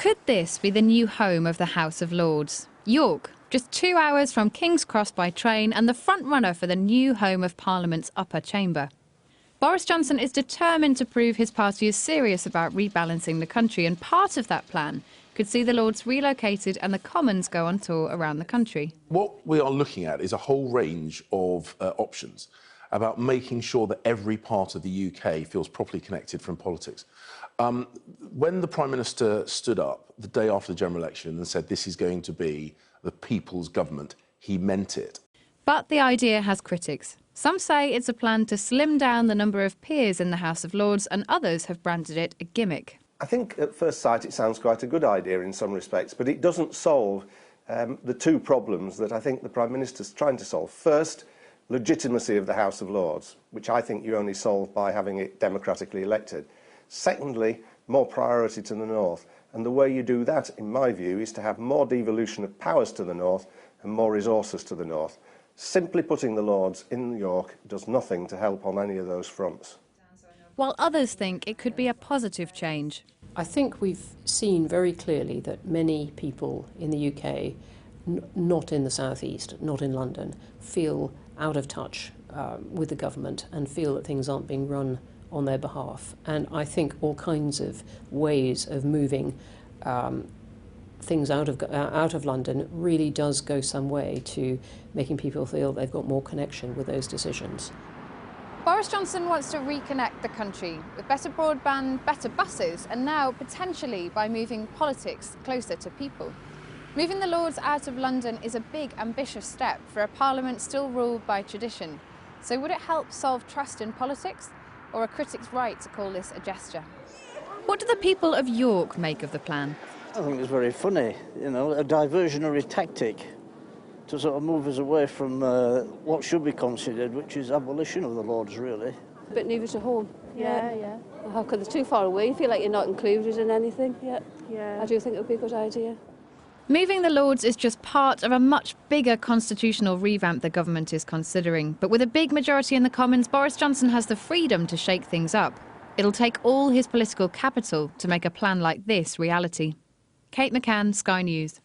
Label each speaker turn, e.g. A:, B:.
A: Could this be the new home of the House of Lords? York, just 2 hours from King's Cross by train and the front-runner for the new home of Parliament's upper chamber. Boris Johnson is determined to prove his party is serious about rebalancing the country, and part of that plan could see the Lords relocated and the Commons go on tour around the country.
B: What we are looking at is a whole range of options about making sure that every part of the UK feels properly connected from politics. When the Prime Minister stood up the day after the general election and said this is going to be the people's government, he meant it.
A: But the idea has critics. Some say it's a plan to slim down the number of peers in the House of Lords, and others have branded it a gimmick.
C: I think at first sight it sounds quite a good idea in some respects, but it doesn't solve the two problems that I think the Prime Minister's trying to solve. First, legitimacy of the House of Lords, which I think you only solve by having it democratically elected. Secondly, more priority to the north. And the way you do that, in my view, is to have more devolution of powers to the north and more resources to the north. Simply putting the Lords in York does nothing to help on any of those fronts.
A: While others think it could be a positive change.
D: I think we've seen very clearly that many people in the UK, not in the South East, not in London, feel out of touch with the government and feel that things aren't being run on their behalf. And I think all kinds of ways of moving things out of London really does go some way to making people feel they've got more connection with those decisions.
A: Boris Johnson wants to reconnect the country with better broadband, better buses, and now potentially by moving politics closer to people. Moving the Lords out of London is a big, ambitious step for a parliament still ruled by tradition. So would it help solve trust in politics, or are critics right to call this a gesture? What do the people of York make of the plan?
E: I think it's very funny, you know, a diversionary tactic to sort of move us away from what should be considered, which is abolition of the Lords, really.
F: A bit nearer to home. Yeah. How could it's too far away? You feel like you're not included in anything. Yeah. I do think it would be a good idea.
A: Moving the Lords is just part of a much bigger constitutional revamp the government is considering. But with a big majority in the Commons, Boris Johnson has the freedom to shake things up. It'll take all his political capital to make a plan like this reality. Kate McCann, Sky News.